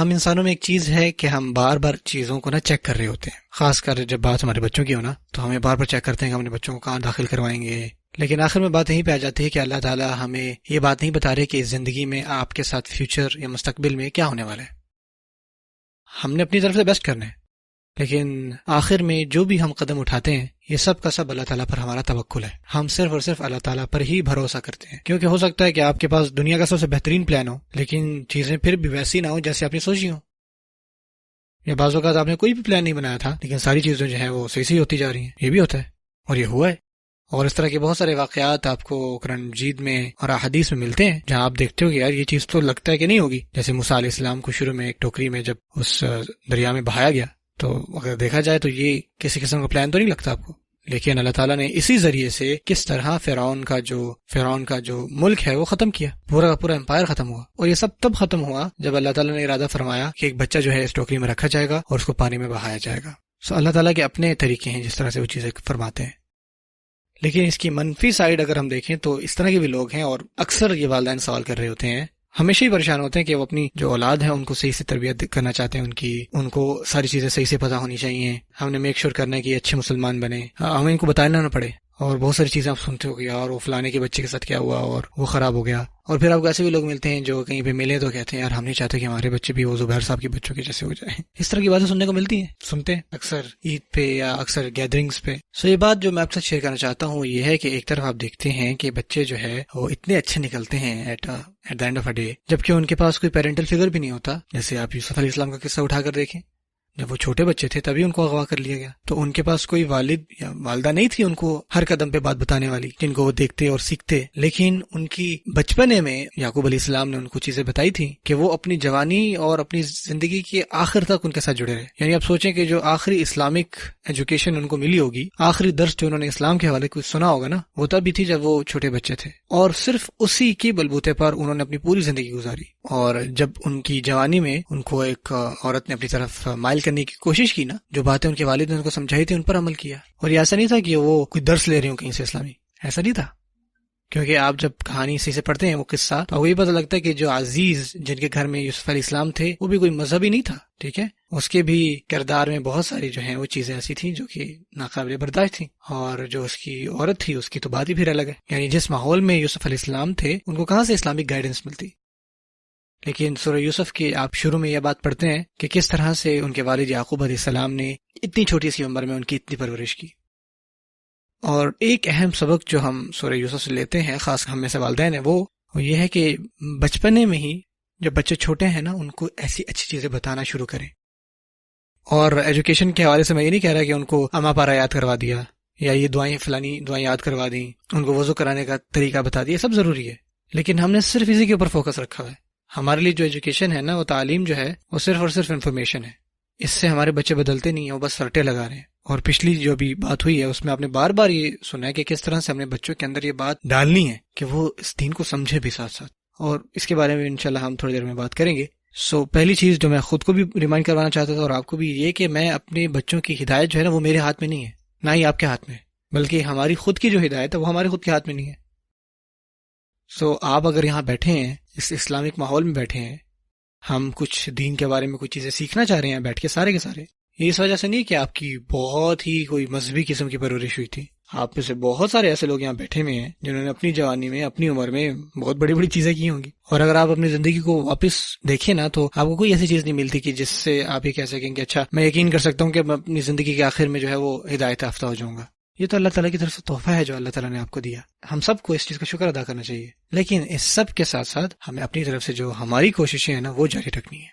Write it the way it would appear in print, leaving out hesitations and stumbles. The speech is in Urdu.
ہم انسانوں میں ایک چیز ہے کہ ہم بار بار چیزوں کو چیک کر رہے ہوتے ہیں، خاص کر جب بات ہمارے بچوں کی ہو تو ہمیں بار بار چیک کرتے ہیں کہ ہم اپنے بچوں کو کہاں داخل کروائیں گے، لیکن آخر میں بات یہیں پہ آ جاتی ہے کہ اللہ تعالیٰ ہمیں یہ بات نہیں بتا رہے کہ اس زندگی میں آپ کے ساتھ فیوچر یا مستقبل میں کیا ہونے والا ہے۔ ہم نے اپنی طرف سے بیسٹ کرنا ہے، لیکن آخر میں جو بھی ہم قدم اٹھاتے ہیں یہ سب کا سب اللہ تعالیٰ پر ہمارا توکل ہے۔ ہم صرف اور صرف اللہ تعالیٰ پر ہی بھروسہ کرتے ہیں، کیونکہ ہو سکتا ہے کہ آپ کے پاس دنیا کا سب سے بہترین پلان ہو لیکن چیزیں پھر بھی ویسی نہ ہو جیسے آپ نے سوچی ہو، یا بعض اوقات آپ نے کوئی بھی پلان نہیں بنایا تھا لیکن ساری چیزیں جو ہیں وہ صحیح ہوتی جا رہی ہیں۔ یہ بھی ہوتا ہے اور یہ ہوا ہے، اور اس طرح کے بہت سارے واقعات آپ کو قرآن مجید میں اور احادیث میں ملتے ہیں جہاں آپ دیکھتے ہو کہ یار یہ چیز تو لگتا ہے کہ نہیں ہوگی۔ جیسے موسیٰ علیہ السلام کو شروع میں ایک ٹوکری میں جب اس دریا میں بہایا گیا تو اگر دیکھا جائے تو یہ کسی قسم کا پلان تو نہیں لگتا آپ کو، لیکن اللہ تعالیٰ نے اسی ذریعے سے کس طرح فرعون کا جو ملک ہے وہ ختم کیا، پورا کا پورا امپائر ختم ہوا۔ اور یہ سب تب ختم ہوا جب اللہ تعالیٰ نے ارادہ فرمایا کہ ایک بچہ جو ہے اس ٹوکری میں رکھا جائے گا اور اس کو پانی میں بہایا جائے گا۔ اللہ تعالیٰ کے اپنے طریقے ہیں جس طرح سے وہ چیزیں فرماتے ہیں، لیکن اس کی منفی سائیڈ اگر ہم دیکھیں تو اس طرح کے بھی لوگ ہیں، اور اکثر یہ والدین سوال کر رہے ہوتے ہیں، ہمیشہ ہی پریشان ہوتے ہیں کہ وہ اپنی جو اولاد ہے ان کو صحیح سے تربیت کرنا چاہتے ہیں، ان کو ساری چیزیں صحیح سے پتہ ہونی چاہیے، ہم نے میک شور کرنا ہے کہ یہ اچھے مسلمان بنے، ہمیں ان کو بتانا نہ پڑے۔ اور بہت ساری چیزیں آپ سنتے ہو کہ یار وہ فلانے کے بچے کے ساتھ کیا ہوا اور وہ خراب ہو گیا، اور پھر آپ کو ایسے بھی لوگ ملتے ہیں جو کہیں پہ ملے تو کہتے ہیں یار ہم نہیں چاہتے کہ ہمارے بچے بھی وہ زبیر صاحب کے بچوں کے جیسے ہو جائیں۔ اس طرح کی باتیں سننے کو ملتی ہیں، سنتے ہیں اکثر عید پہ یا اکثر گیدرنگز پہ۔ یہ بات جو میں آپ سے شیئر کرنا چاہتا ہوں یہ ہے کہ ایک طرف آپ دیکھتے ہیں کہ بچے جو ہے وہ اتنے اچھے نکلتے ہیں at the end of a day, جبکہ ان کے پاس کوئی پیرنٹل فگر بھی نہیں ہوتا۔ جیسے آپ یوسف علیہ السلام کا قصہ اٹھا کر دیکھیں، جب وہ چھوٹے بچے تھے تبھی ان کو اغوا کر لیا گیا، تو ان کے پاس کوئی والد یا والدہ نہیں تھی ان کو ہر قدم پہ بات بتانے والی جن کو وہ دیکھتے اور سیکھتے، لیکن ان کی بچپنے میں یعقوب علیہ السلام نے ان کو چیزیں بتائی تھی کہ وہ اپنی جوانی اور اپنی زندگی کے آخر تک ان کے ساتھ جڑے رہے۔ یعنی آپ سوچیں کہ جو آخری اسلامک ایجوکیشن ان کو ملی ہوگی، آخری درس جو انہوں نے اسلام کے حوالے کچھ سنا ہوگا نا، وہ تب بھی تھی جب وہ چھوٹے بچے تھے، اور صرف اسی کے بلبوتے پر انہوں نے اپنی پوری زندگی گزاری۔ اور جب ان کی جوانی میں ان کو ایک عورت نے اپنی طرف مائل کرنے کی کوشش کی نا، جو باتیں ان کے والد نے ان کو سمجھائی تھی ان پر عمل کیا۔ اور یہ ایسا نہیں تھا کہ وہ کوئی درس لے رہے ہوں کہیں سے اسلامی، ایسا نہیں تھا، کیونکہ آپ جب کہانی صحیح سے پڑھتے ہیں وہ قصہ تو وہ یہ پتہ لگتا ہے کہ جو عزیز جن کے گھر میں یوسف علیہ السلام تھے وہ بھی کوئی مذہبی نہیں تھا، ٹھیک ہے، اس کے بھی کردار میں بہت ساری جو ہیں وہ چیزیں ایسی تھیں جو کہ ناقابل برداشت تھیں، اور جو اس کی عورت تھی اس کی تو بات ہی پھر الگ ہے۔ یعنی جس ماحول میں یوسف علیہ السلام تھے ان کو کہاں سے اسلامک گائیڈنس ملتی؟ لیکن سورہ یوسف کی آپ شروع میں یہ بات پڑھتے ہیں کہ کس طرح سے ان کے والد یعقوب علیہ السلام نے اتنی چھوٹی سی عمر میں ان کی اتنی پرورش کی۔ اور ایک اہم سبق جو ہم سورہ یوسف سے لیتے ہیں، خاص ہم میں سے والدین ہیں، وہ یہ ہے کہ بچپنے میں ہی جب بچے چھوٹے ہیں نا ان کو ایسی اچھی چیزیں بتانا شروع کریں۔ اور ایجوکیشن کے حوالے سے میں یہ نہیں کہہ رہا کہ ان کو اما پارا یاد کروا دیا یا یہ دعائیں فلانی دعائیں یاد کروا دیں، ان کو وضو کرانے کا طریقہ بتا دیا، سب ضروری ہے، لیکن ہم نے صرف اسی کے اوپر فوکس رکھا ہے۔ ہمارے لیے جو ایجوکیشن ہے نا، وہ تعلیم جو ہے وہ صرف اور صرف انفارمیشن ہے، اس سے ہمارے بچے بدلتے نہیں ہیں، وہ بس سرٹے لگا رہے ہیں۔ اور پچھلی جو بھی بات ہوئی ہے اس میں آپ نے بار بار یہ سنا ہے کہ کس طرح سے ہم نے بچوں کے اندر یہ بات ڈالنی ہے کہ وہ اس دین کو سمجھے بھی ساتھ ساتھ، اور اس کے بارے میں انشاءاللہ ہم تھوڑی دیر میں بات کریں گے۔ پہلی چیز جو میں خود کو بھی ریمائنڈ کروانا چاہتا تھا اور آپ کو بھی، یہ کہ میں اپنے بچوں کی ہدایت جو ہے نا وہ میرے ہاتھ میں نہیں ہے، نہ ہی آپ کے ہاتھ میں، بلکہ ہماری خود کی جو ہدایت ہے وہ ہمارے خود کے ہاتھ میں نہیں ہے۔ آپ اگر یہاں بیٹھے ہیں، اس اسلامک ماحول میں بیٹھے ہیں، ہم کچھ دین کے بارے میں کچھ چیزیں سیکھنا چاہ رہے ہیں بیٹھ کے سارے کے سارے، یہ اس وجہ سے نہیں کہ آپ کی بہت ہی کوئی مذہبی قسم کی پرورش ہوئی تھی۔ آپ میں سے بہت سارے ایسے لوگ یہاں بیٹھے ہوئے ہیں جنہوں نے اپنی جوانی میں اپنی عمر میں بہت بڑی بڑی چیزیں کی ہوں گی، اور اگر آپ اپنی زندگی کو واپس دیکھیں نا تو آپ کو کوئی ایسی چیز نہیں ملتی کہ جس سے آپ یہ کہہ سکیں کہ اچھا میں یقین کر سکتا ہوں کہ میں اپنی زندگی کے آخر میں جو ہے وہ ہدایت یافتہ ہو جاؤں گا۔ یہ تو اللہ تعالیٰ کی طرف سے تحفہ ہے جو اللہ تعالیٰ نے آپ کو دیا، ہم سب کو اس چیز کا شکر ادا کرنا چاہیے، لیکن اس سب کے ساتھ ساتھ ہمیں اپنی طرف سے جو ہماری کوششیں ہیں نا وہ جاری رکھنی ہے۔